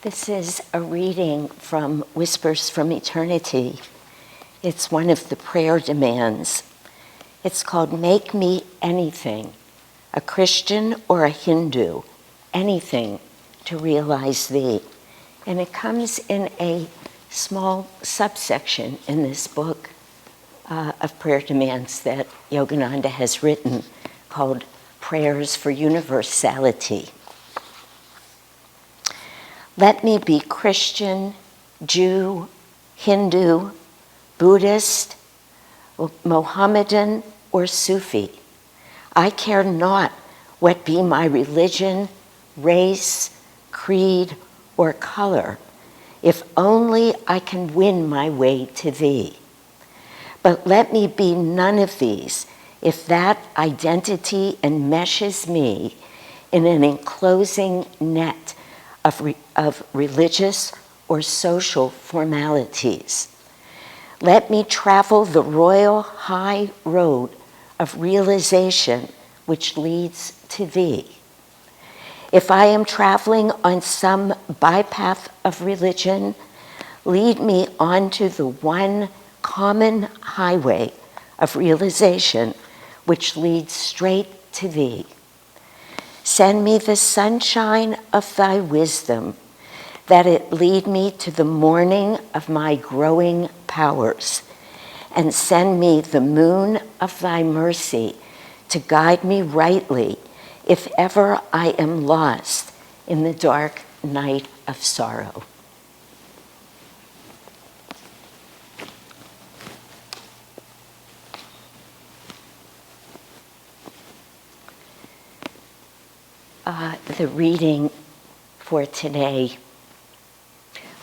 This is a reading from Whispers from Eternity. It's one of the prayer demands. It's called Make Me Anything, a Christian or a Hindu, anything to realize thee. And it comes in a small subsection in this book of prayer demands that Yogananda has written called Prayers for Universality. Let me be Christian, Jew, Hindu, Buddhist, Mohammedan, or Sufi. I care not what be my religion, race, creed, or color, if only I can win my way to thee. But let me be none of these, if that identity enmeshes me in an enclosing net of religious or social formalities. Let me travel the royal high road of realization which leads to thee. If I am traveling on some bypath of religion, lead me onto the one common highway of realization which leads straight to thee. Send me the sunshine of thy wisdom, that it lead me to the morning of my growing powers, and send me the moon of thy mercy to guide me rightly if ever I am lost in the dark night of sorrow. The reading for today,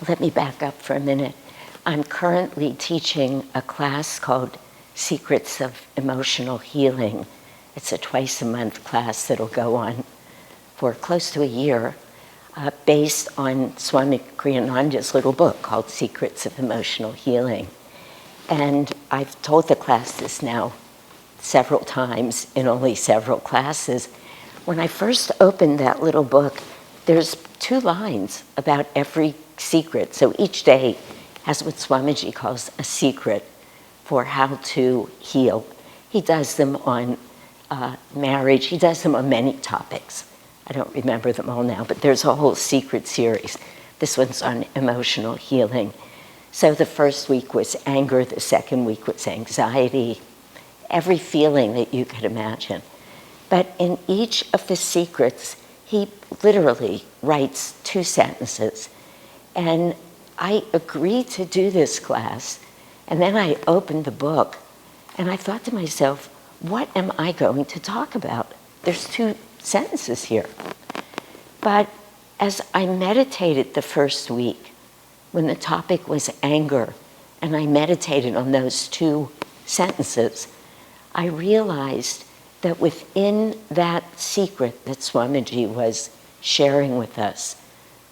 let me back up for a minute. I'm currently teaching a class called Secrets of Emotional Healing. It's a twice-a-month class that'll go on for close to a year, based on Swami Kriyananda's little book called Secrets of Emotional Healing. And I've told the class this now several times in only several classes. When I first opened that little book, there's 2 lines about every secret. So each day has what Swamiji calls a secret for how to heal. He does them on marriage. He does them on many topics. I don't remember them all now, but there's a whole secret series. This one's on emotional healing. So the first week was anger. The second week was anxiety. Every feeling that you could imagine. But in each of the secrets, he literally writes 2 sentences. And I agreed to do this class, and then I opened the book, and I thought to myself, what am I going to talk about? There's 2 sentences here. But as I meditated the first week, when the topic was anger, and I meditated on those 2 sentences, I realized that within that secret that Swamiji was sharing with us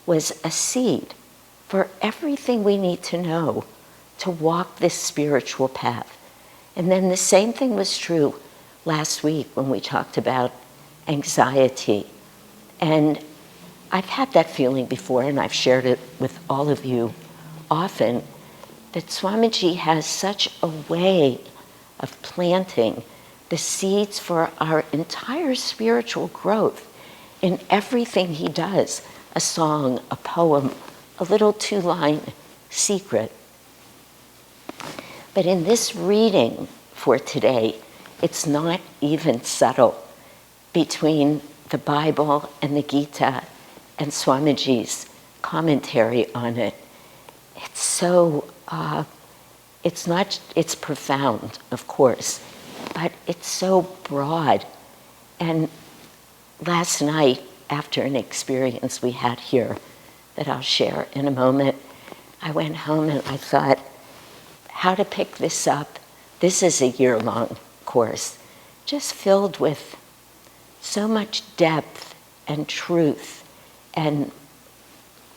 was a seed for everything we need to know to walk this spiritual path. And then the same thing was true last week when we talked about anxiety. And I've had that feeling before, and I've shared it with all of you often, that Swamiji has such a way of planting the seeds for our entire spiritual growth in everything he does, a song, a poem, a little 2-line secret. But in this reading for today, it's not even subtle between the Bible and the Gita and Swamiji's commentary on it. It's so, it's profound, of course, but it's so broad. And last night, after an experience we had here that I'll share in a moment, I went home and I thought, how to pick this up. This is a year-long course, just filled with so much depth and truth and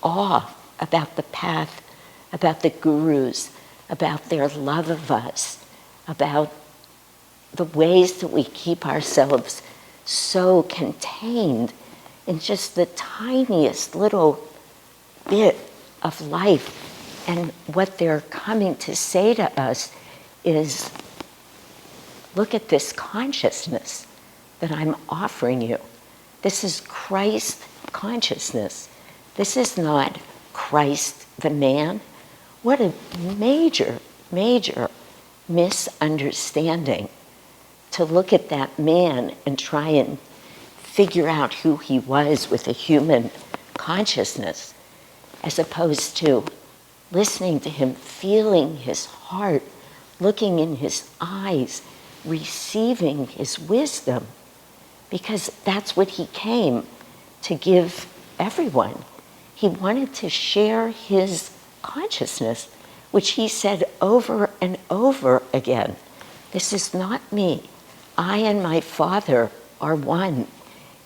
awe about the path, about the gurus, about their love of us, about the ways that we keep ourselves so contained in just the tiniest little bit of life. And what they're coming to say to us is, look at this consciousness that I'm offering you. This is Christ consciousness. This is not Christ the man. What a major, major misunderstanding to look at that man and try and figure out who he was with a human consciousness, as opposed to listening to him, feeling his heart, looking in his eyes, receiving his wisdom, because that's what he came to give everyone. He wanted to share his consciousness, which he said over and over again. This is not me. I and my Father are one.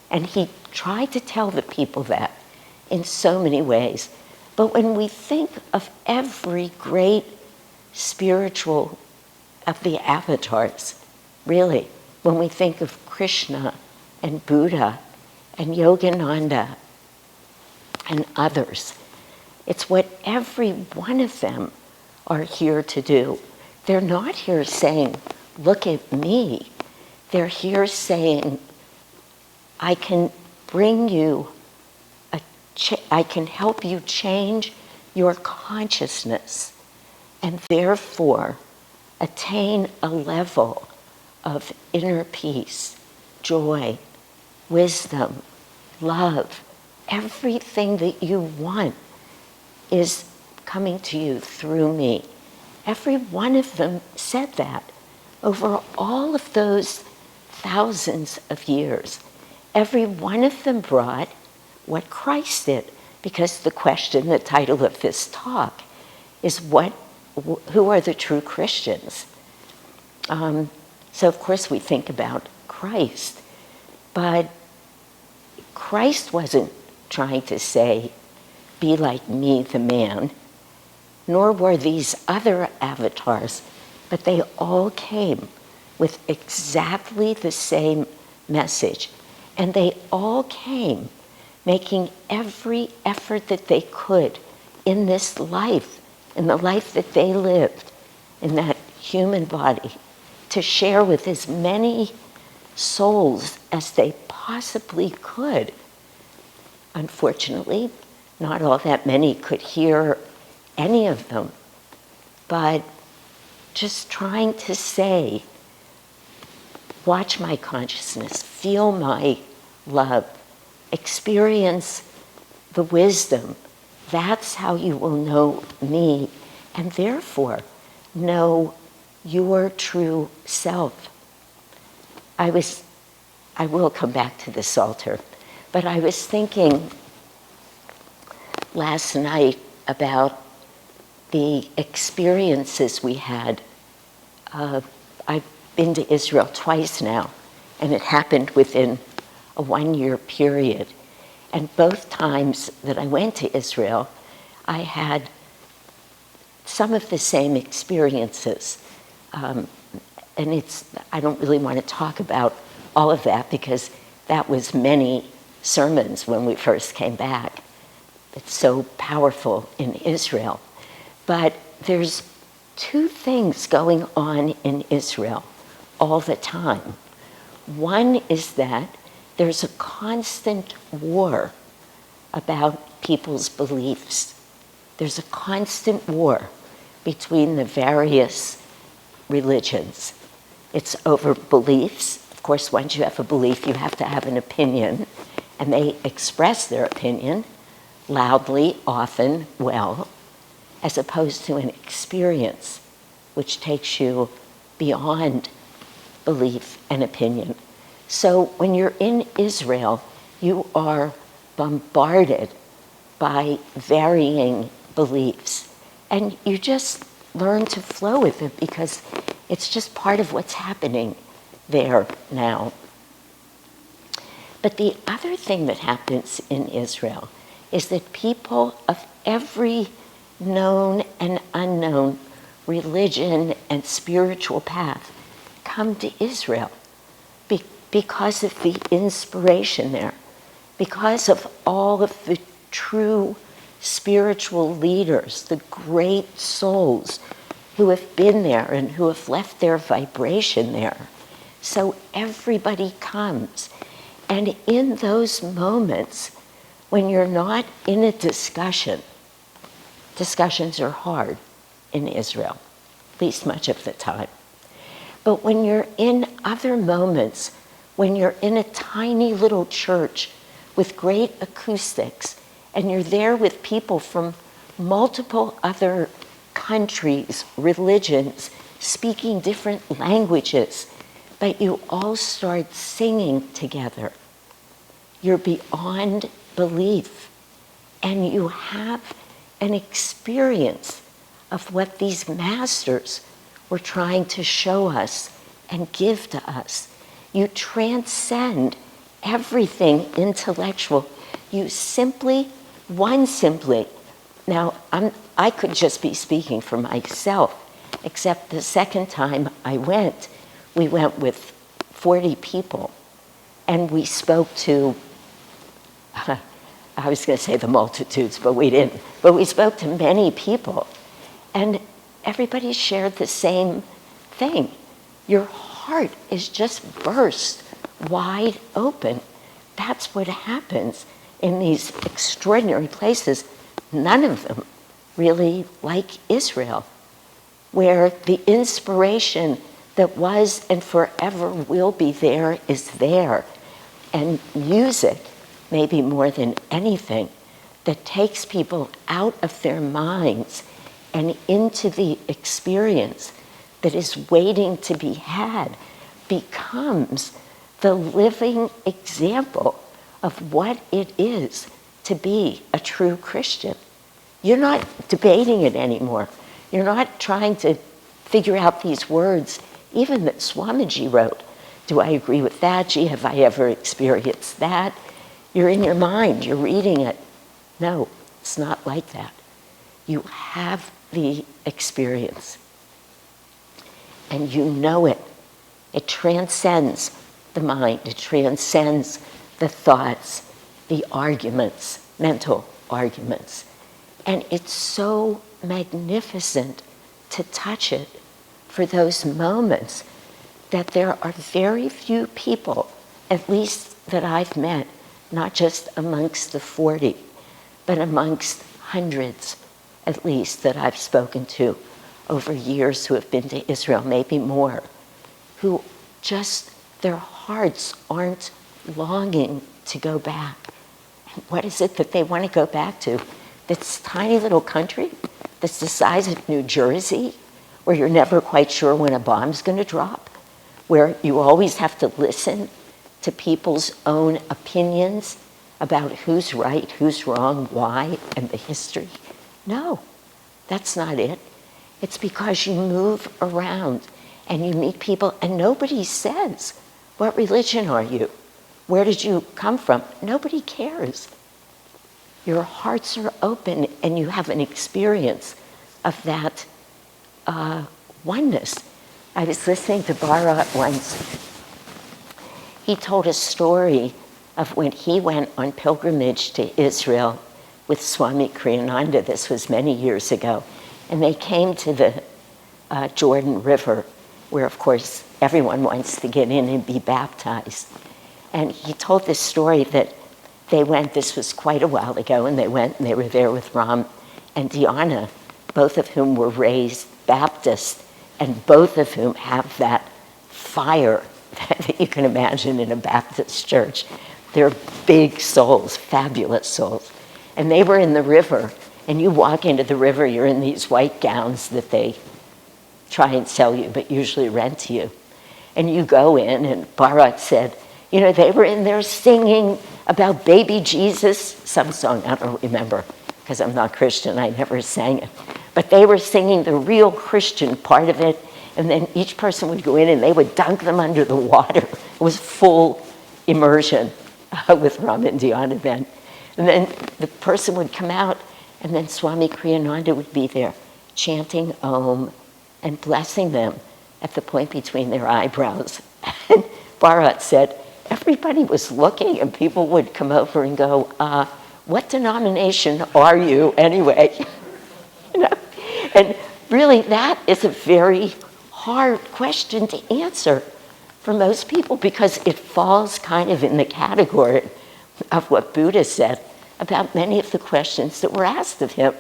And he tried to tell the people that in so many ways. But when we think of every great spiritual of the avatars, really, when we think of Krishna and Buddha and Yogananda and others, it's what every one of them are here to do. They're not here saying, look at me. They're here saying, I can bring you, I can help you change your consciousness and therefore attain a level of inner peace, joy, wisdom, love. Everything that you want is coming to you through me. Every one of them said that over all of those thousands of years. Every one of them brought what Christ did, because the question, the title of this talk, is who are the true Christians? So of course we think about Christ, but Christ wasn't trying to say, be like me, the man, nor were these other avatars, but they all came with exactly the same message. And they all came making every effort that they could in this life, in the life that they lived, in that human body, to share with as many souls as they possibly could. Unfortunately, not all that many could hear any of them, but just trying to say, watch my consciousness, feel my love, experience the wisdom. That's how you will know me, and therefore know your true self. I will come back to this altar, but I was thinking last night about the experiences we had. I've been to Israel twice now, and it happened within a 1-year period. And both times that I went to Israel, I had some of the same experiences. And I don't really want to talk about all of that because that was many sermons when we first came back. It's so powerful in Israel. But there's two things going on in Israel all the time. One is that there's a constant war about people's beliefs. There's a constant war between the various religions. It's over beliefs. Of course, once you have a belief, you have to have an opinion, and they express their opinion loudly, often, well, as opposed to an experience which takes you beyond belief and opinion. So when you're in Israel, you are bombarded by varying beliefs, and you just learn to flow with it because it's just part of what's happening there now. But the other thing that happens in Israel is that people of every known and unknown religion and spiritual path come to Israel because of the inspiration there, because of all of the true spiritual leaders, the great souls who have been there and who have left their vibration there. So everybody comes. And in those moments, when you're not in a discussion, discussions are hard in Israel, at least much of the time. But when you're in other moments, when you're in a tiny little church with great acoustics, and you're there with people from multiple other countries, religions, speaking different languages, but you all start singing together, you're beyond belief, and you have an experience of what these masters were trying to show us and give to us. You transcend everything intellectual. You simply, now I could just be speaking for myself, except the second time I went, we went with 40 people, and we spoke to, I was going to say the multitudes, but we didn't. But we spoke to many people, and everybody shared the same thing. Your heart is just burst wide open. That's what happens in these extraordinary places, none of them really like Israel, where the inspiration that was and forever will be there is there. And music, maybe more than anything, that takes people out of their minds and into the experience that is waiting to be had, becomes the living example of what it is to be a true Christian. You're not debating it anymore. You're not trying to figure out these words, even that Swamiji wrote. Do I agree with that? Gee, have I ever experienced that? You're in your mind, you're reading it. No, it's not like that. You have the experience, and you know it. It transcends the mind, it transcends the thoughts, the arguments, mental arguments. And it's so magnificent to touch it for those moments that there are very few people, at least that I've met, not just amongst the 40, but amongst hundreds, at least, that I've spoken to over years who have been to Israel, maybe more, who just, their hearts aren't longing to go back. And what is it that they want to go back to? This tiny little country that's the size of New Jersey, where you're never quite sure when a bomb's going to drop, where you always have to listen to people's own opinions about who's right, who's wrong, why, and the history. No, that's not it. It's because you move around and you meet people, and nobody says, what religion are you? Where did you come from? Nobody cares. Your hearts are open, and you have an experience of that oneness. I was listening to Bharat once. He told a story of when he went on pilgrimage to Israel with Swami Kriyananda. This was many years ago. And they came to the Jordan River, where, of course, everyone wants to get in and be baptized. And he told this story that they went, this was quite a while ago, and they went and they were there with Ram and Diana, both of whom were raised Baptist, and both of whom have that fire that you can imagine in a Baptist church. They're big souls, fabulous souls. And they were in the river, and you walk into the river, you're in these white gowns that they try and sell you, but usually rent to you. And you go in, and Bharat said, you know, they were in there singing about baby Jesus, some song, I don't remember, because I'm not Christian, I never sang it. But they were singing the real Christian part of it, and then each person would go in and they would dunk them under the water. It was full immersion with Ram and Diana then. And then the person would come out, and then Swami Kriyananda would be there chanting Om and blessing them at the point between their eyebrows. And Bharat said, everybody was looking, and people would come over and go, what denomination are you anyway? You know? And really, that is a very hard question to answer for most people because it falls kind of in the category of what Buddha said about many of the questions that were asked of him.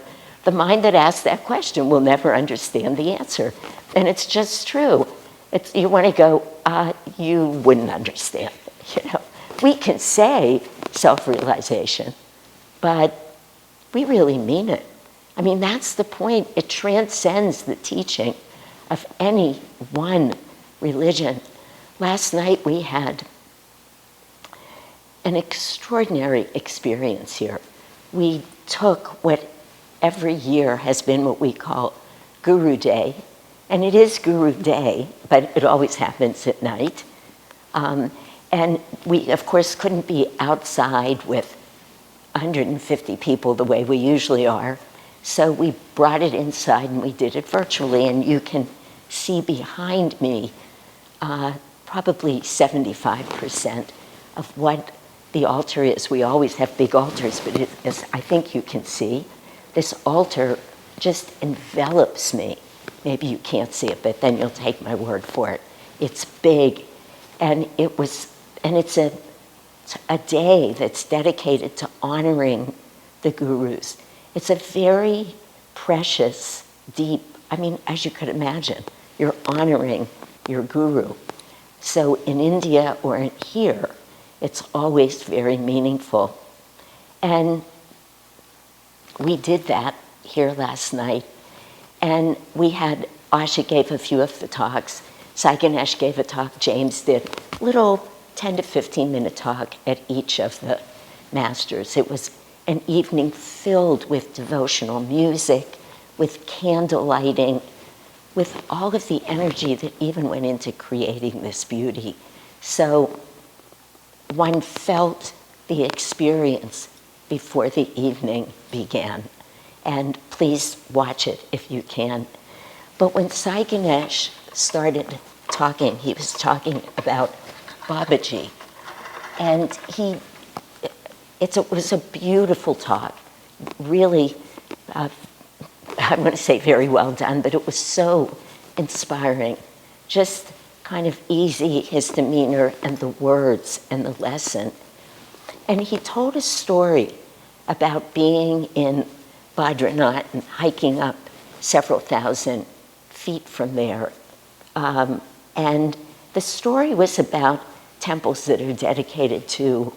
The mind that asks that question will never understand the answer. And it's just true. You want to go, you wouldn't understand. You know, we can say self-realization, but we really mean it. I mean, that's the point. It transcends the teaching of any one religion. Last night we had an extraordinary experience here. We took what every year has been what we call Guru Day, and it is Guru Day, but it always happens at night. And we, of course, couldn't be outside with 150 people the way we usually are, so we brought it inside and we did it virtually, and you can see behind me probably 75% of what the altar is. We always have big altars, but as I think you can see, this altar just envelops me. Maybe you can't see it, but then you'll take my word for it. It's big, and it's a day that's dedicated to honoring the gurus. It's a very precious, deep, I mean, as you could imagine, you're honoring your guru. So in India or in here, it's always very meaningful. And we did that here last night. And we had, Asha gave a few of the talks, Sai Ganesh gave a talk, James did a little 10 to 15 minute talk at each of the masters. It was an evening filled with devotional music, with candle lighting, with all of the energy that even went into creating this beauty. So one felt the experience before the evening began. And please watch it if you can. But when Sai Ganesh started talking, he was talking about Babaji. And it was a beautiful talk. Really, I'm going to say very well done, but it was so inspiring. Just kind of easy, his demeanor and the words and the lesson. And he told a story about being in Badrinath and hiking up several thousand feet from there. And the story was about temples that are dedicated to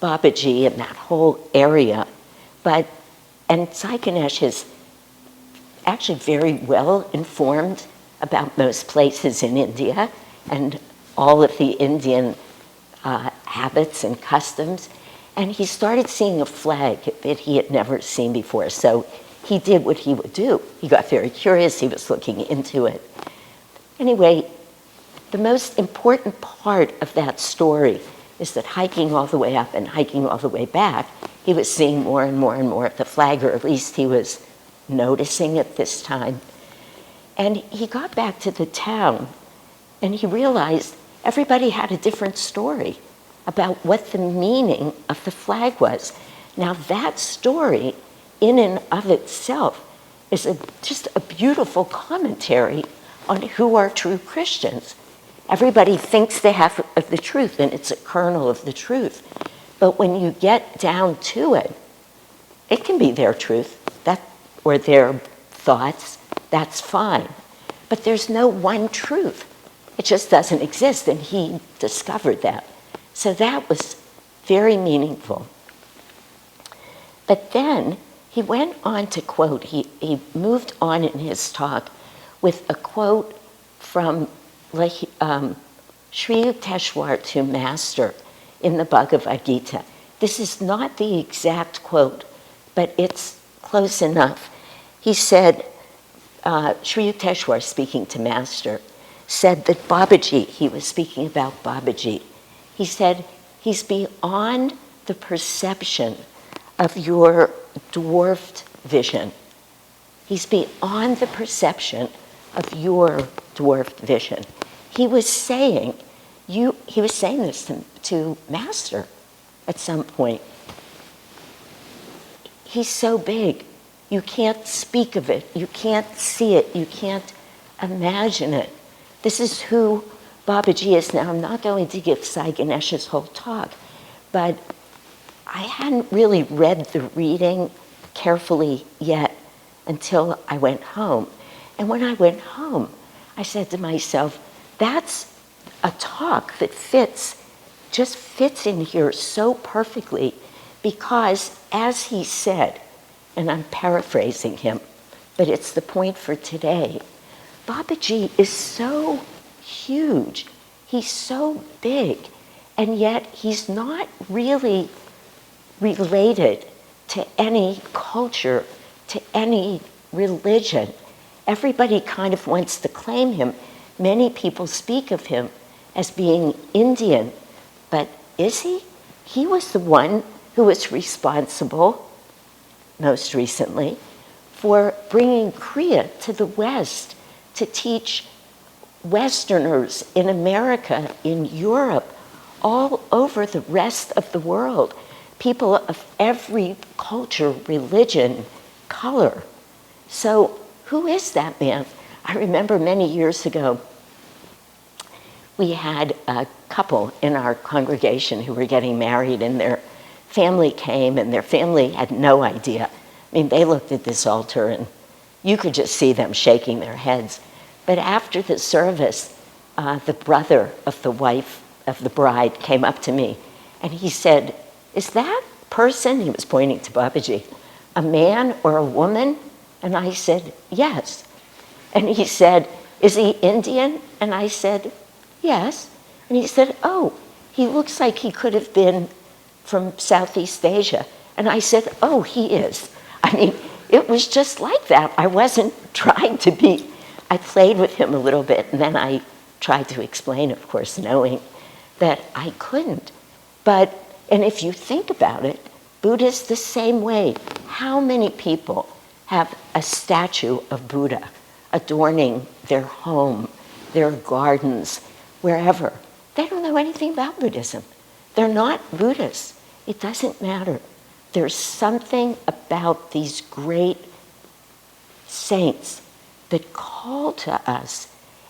Babaji and that whole area. And Sai Ganesh is actually very well informed about most places in India and all of the Indian habits and customs. And he started seeing a flag that he had never seen before. So he did what he would do. He got very curious. He was looking into it. Anyway, the most important part of that story is that hiking all the way up and hiking all the way back, he was seeing more and more and more of the flag, or at least he was noticing it this time. And he got back to the town and he realized everybody had a different story about what the meaning of the flag was. Now that story in and of itself is just a beautiful commentary on who are true Christians. Everybody thinks they have the truth and it's a kernel of the truth. But when you get down to it, it can be their truth or their thoughts, that's fine. But there's no one truth. It just doesn't exist, and he discovered that. So that was very meaningful. But then he went on to quote, he moved on in his talk with a quote from Sri Yukteswar to Master in the Bhagavad Gita. This is not the exact quote, but it's close enough. He said, Sri Yukteswar speaking to Master, said that Babaji, he was speaking about Babaji, he said, he's beyond the perception of your dwarfed vision. He's beyond the perception of your dwarfed vision. He was saying this to Master at some point. he's so big. You can't speak of it. You can't see it. You can't imagine it. This is who Babaji is. Now, I'm not going to give Sai Ganesh's whole talk, but I hadn't really read the reading carefully yet until I went home. And when I went home, I said to myself, that's a talk that just fits in here so perfectly, because as he said, and I'm paraphrasing him, but it's the point for today, Babaji is so huge, he's so big, and yet he's not really related to any culture, to any religion. Everybody kind of wants to claim him. Many people speak of him as being Indian, but is he? He was the one who was responsible, most recently, for bringing Kriya to the West to teach Westerners in America, in Europe, all over the rest of the world, people of every culture, religion, color. So who is that man? I remember many years ago, we had a couple in our congregation who were getting married, and their family came, and their family had no idea. I mean, they looked at this altar, and you could just see them shaking their heads. But after the service, the brother of the wife of the bride came up to me, and he said, "Is that person," he was pointing to Babaji, "a man or a woman?" And I said, "Yes." And he said, "Is he Indian?" And I said, "Yes." And he said, "Oh, he looks like he could have been from Southeast Asia." And I said, "Oh, he is." I mean, it was just like that. I wasn't trying to be, I played with him a little bit, and then I tried to explain, of course, knowing that I couldn't. But, and if you think about it, Buddha's the same way. How many people have a statue of Buddha adorning their home, their gardens, wherever? They don't know anything about Buddhism. They're not Buddhists. It doesn't matter. There's something about these great saints that call to us.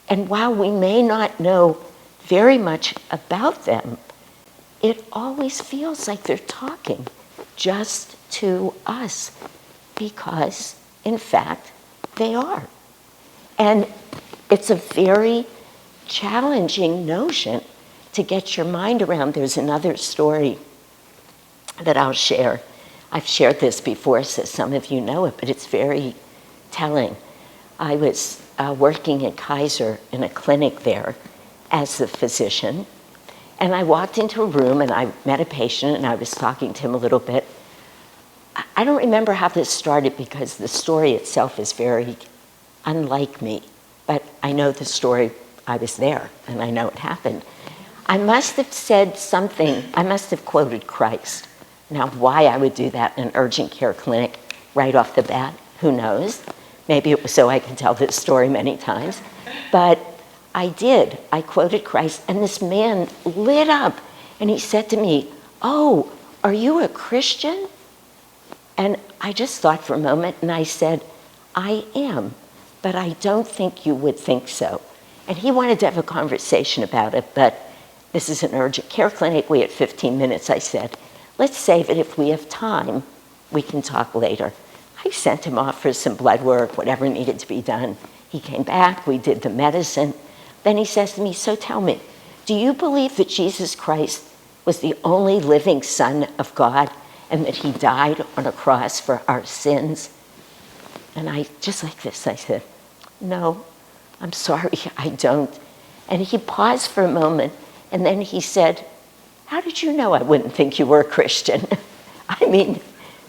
And while we may not know very much about them, it always feels like they're talking just to us, because, in fact, they are. And it's a very challenging notion to get your mind around. There's another story that I'll share. I've shared this before, so some of you know it, but it's very telling. I was working at Kaiser in a clinic there as a physician, and I walked into a room and I met a patient and I was talking to him a little bit. I don't remember how this started because the story itself is very unlike me, but I know the story. I was there and I know it happened. I must have said something, I must have quoted Christ. Now, why I would do that in an urgent care clinic right off the bat, who knows? Maybe it was so I could tell this story many times. But I did. I quoted Christ, and this man lit up, and he said to me, "Oh, are you a Christian?" And I just thought for a moment, and I said, "I am, but I don't think you would think so." And he wanted to have a conversation about it, but this is an urgent care clinic. We had 15 minutes. I said, "Let's save it. If we have time, we can talk later." I sent him off for some blood work, whatever needed to be done. He came back. We did the medicine. Then he says to me, "So tell me, do you believe that Jesus Christ was the only living Son of God and that he died on a cross for our sins?" And I, just like this, I said, "No, I'm sorry, I don't." And he paused for a moment, and then he said, "How did you know I wouldn't think you were a Christian?" I mean,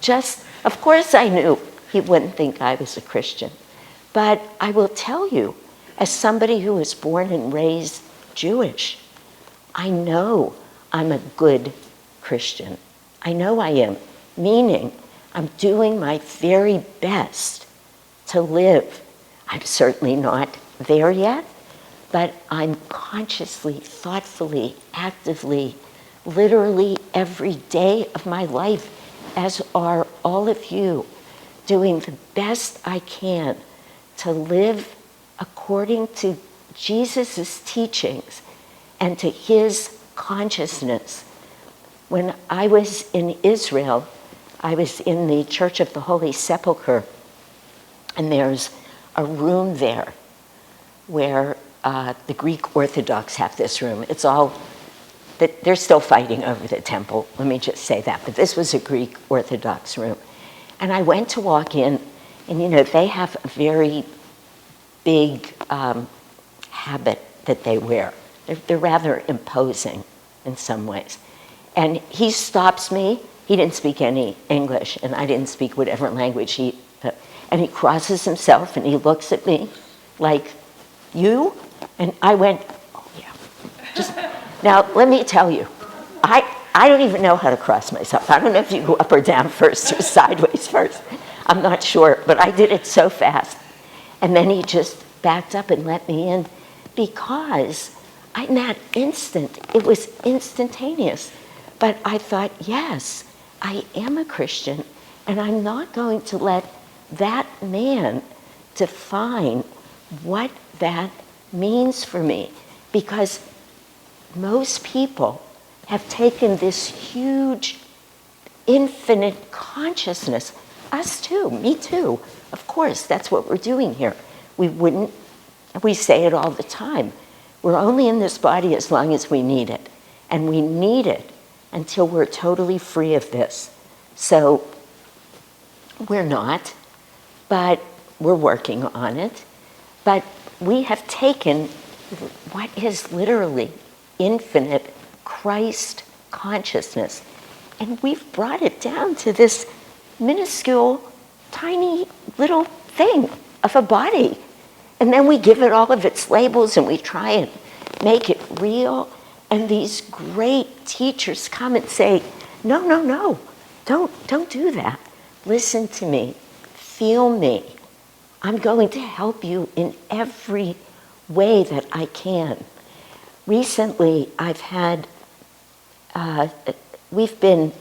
just, of course I knew he wouldn't think I was a Christian. But I will tell you, as somebody who was born and raised Jewish, I know I'm a good Christian. I know I am, meaning I'm doing my very best to live. I'm certainly not there yet, but I'm consciously, thoughtfully, actively, literally every day of my life as are all of you, doing the best I can to live according to Jesus' teachings and to his consciousness. When I was in Israel, I was in the Church of the Holy Sepulchre, and there's a room there where the Greek Orthodox have this room. It's all, they're still fighting over the temple, let me just say that, but this was a Greek Orthodox room. And I went to walk in, and they have a very big habit that they wear. They're rather imposing in some ways. And he stops me. He didn't speak any English, and I didn't speak whatever language and he crosses himself, and he looks at me like, you? And I went, oh, yeah. Now, let me tell you, I don't even know how to cross myself. I don't know if you go up or down first or sideways first. I'm not sure, but I did it so fast. And then he just backed up and let me in because in that instant, it was instantaneous. But I thought, yes, I am a Christian, and I'm not going to let that man define what that means for me, because most people have taken this huge, infinite consciousness, us too, me too, of course, that's what we're doing here. We say it all the time, we're only in this body as long as we need it, and we need it until we're totally free of this. So we're not, but we're working on it. But we have taken what is literally infinite Christ consciousness, and we've brought it down to this minuscule, tiny little thing of a body. And then we give it all of its labels, and we try and make it real. And these great teachers come and say, no, no, no, don't do that. Listen to me, feel me. I'm going to help you in every way that I can. Recently, we've been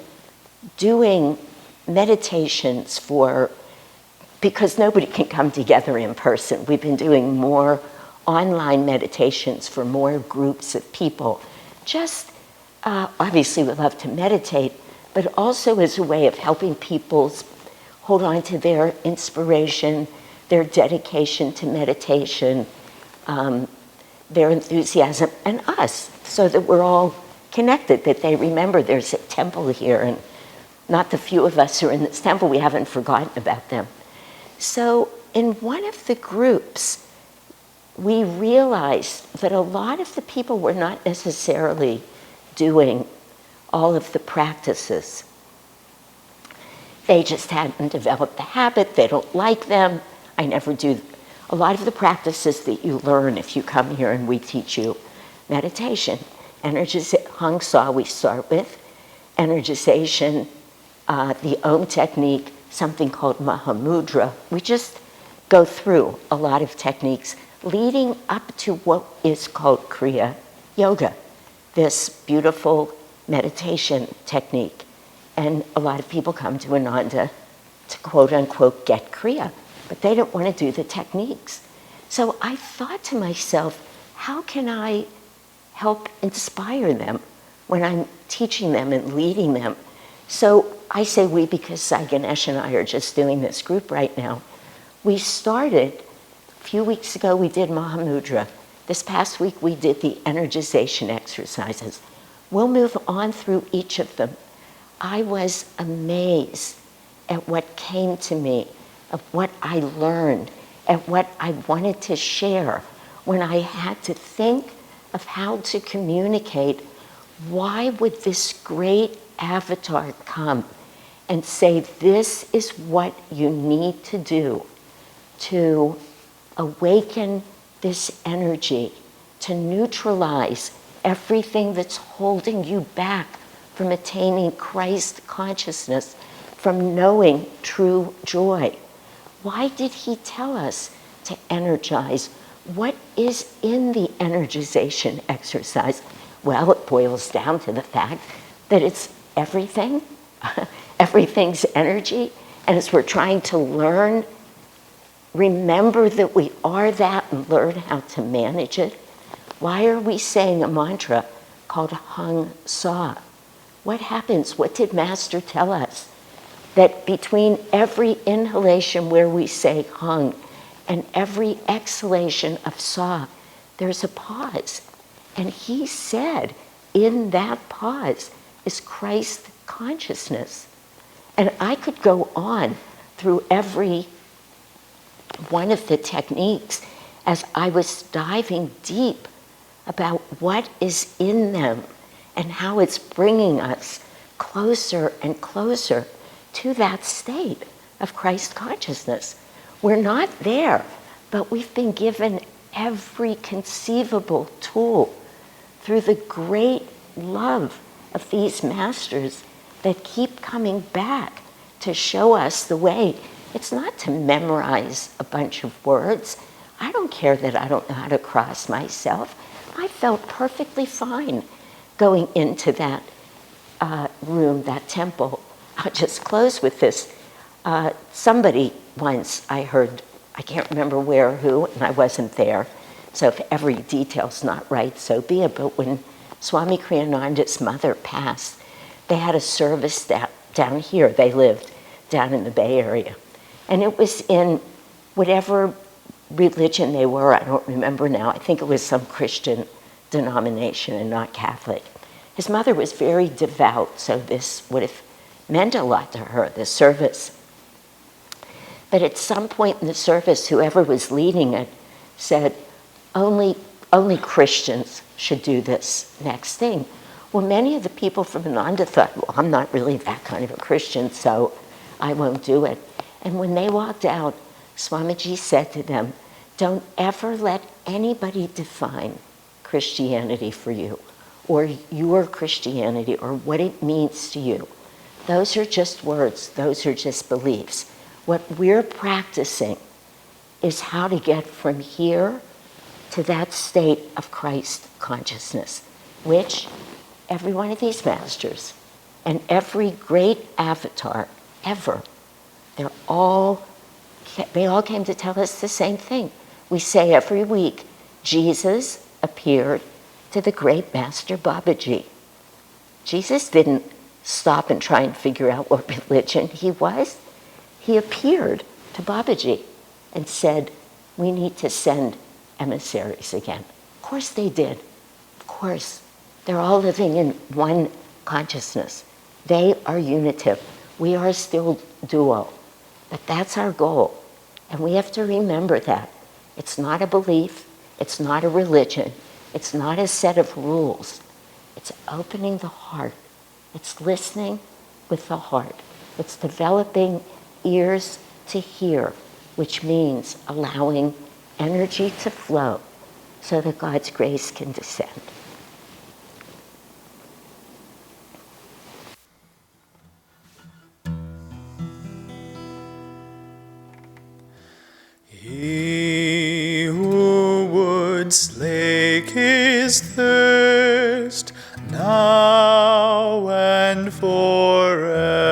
doing meditations because nobody can come together in person. We've been doing more online meditations for more groups of people. Just, obviously we love to meditate, but also as a way of helping people hold on to their inspiration, their dedication to meditation, their enthusiasm, and us, so that we're all connected, that they remember there's a temple here, and not the few of us who are in this temple, we haven't forgotten about them. So in one of the groups, we realized that a lot of the people were not necessarily doing all of the practices. They just hadn't developed the habit, they don't like them. I never do a lot of the practices that you learn if you come here and we teach you meditation. Hang Sa we start with, energization, the Om technique, something called Mahamudra. We just go through a lot of techniques leading up to what is called Kriya Yoga, this beautiful meditation technique. And a lot of people come to Ananda to quote unquote get Kriya, but they don't want to do the techniques. So I thought to myself, how can I help inspire them when I'm teaching them and leading them? So I say we because Sai Ganesh and I are just doing this group right now. We started, a few weeks ago we did Mahamudra. This past week we did the energization exercises. We'll move on through each of them. I was amazed at what came to me, of what I learned, at what I wanted to share when I had to think of how to communicate. Why would this great avatar come and say, this is what you need to do to awaken this energy, to neutralize everything that's holding you back from attaining Christ consciousness, from knowing true joy? Why did he tell us to energize? What is in the energization exercise? Well, it boils down to the fact that it's everything everything's energy, and as we're trying to learn, remember that we are that and learn how to manage it. Why are we saying a mantra called Hung Sa? What happens? What did Master tell us? That between every inhalation where we say Hung and every exhalation of Sa, there's a pause. And he said in that pause is Christ consciousness. And I could go on through every one of the techniques as I was diving deep about what is in them and how it's bringing us closer and closer to that state of Christ consciousness. We're not there, but we've been given every conceivable tool through the great love of these masters that keep coming back to show us the way. It's not to memorize a bunch of words. I don't care that I don't know how to cross myself. I felt perfectly fine going into that room, that temple. I'll just close with this. Somebody once I heard, I can't remember where or who, and I wasn't there, so if every detail's not right, so be it, but when Swami Kriyananda's mother passed, they had a service down here. They lived down in the Bay Area. And it was in whatever religion they were, I don't remember now. I think it was some Christian denomination and not Catholic. His mother was very devout, so this would have meant a lot to her, this service. But at some point in the service, whoever was leading it said, only Christians should do this next thing. Well, many of the people from Ananda thought, well, I'm not really that kind of a Christian, so I won't do it. And when they walked out, Swamiji said to them, don't ever let anybody define Christianity for you, or your Christianity, or what it means to you. Those are just words, those are just beliefs. What we're practicing is how to get from here to that state of Christ consciousness, which every one of these masters and every great avatar ever, they all came to tell us the same thing. We say every week, Jesus appeared to the great master Babaji. Jesus didn't stop and try and figure out what religion he was. He appeared to Babaji and said, we need to send emissaries again. Of course they did. Of course. They're all living in one consciousness. They are unitive. We are still dual. But that's our goal. And we have to remember that. It's not a belief. It's not a religion. It's not a set of rules. It's opening the heart. It's listening with the heart. It's developing ears to hear, which means allowing energy to flow so that God's grace can descend. He who would slake his thirst now and forever,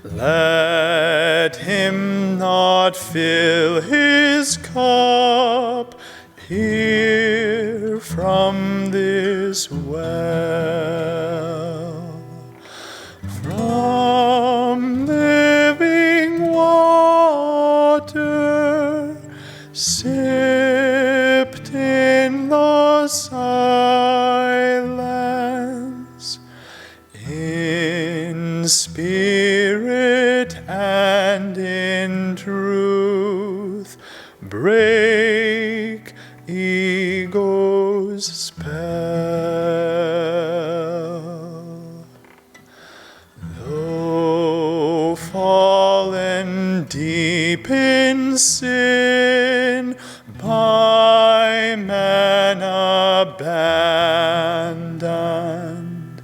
let him not fill his cup here from this well. From living water, sipped in the silence, in spirit and in truth, break ego's spell. Though fallen deep in sin, by man abandoned,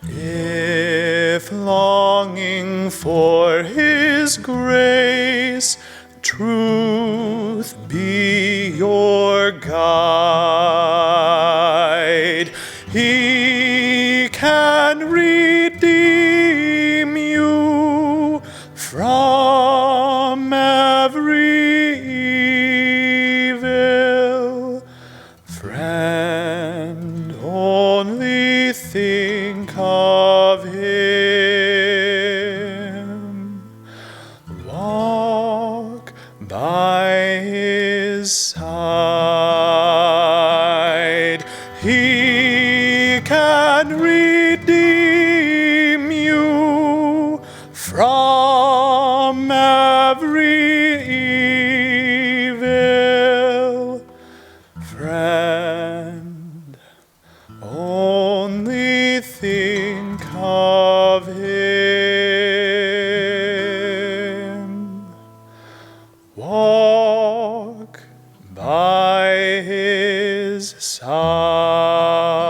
if longing for his grace, truth be your guide, he can redeem side. He can redeem you from every evil. Friend, only think of him. Walk by his side.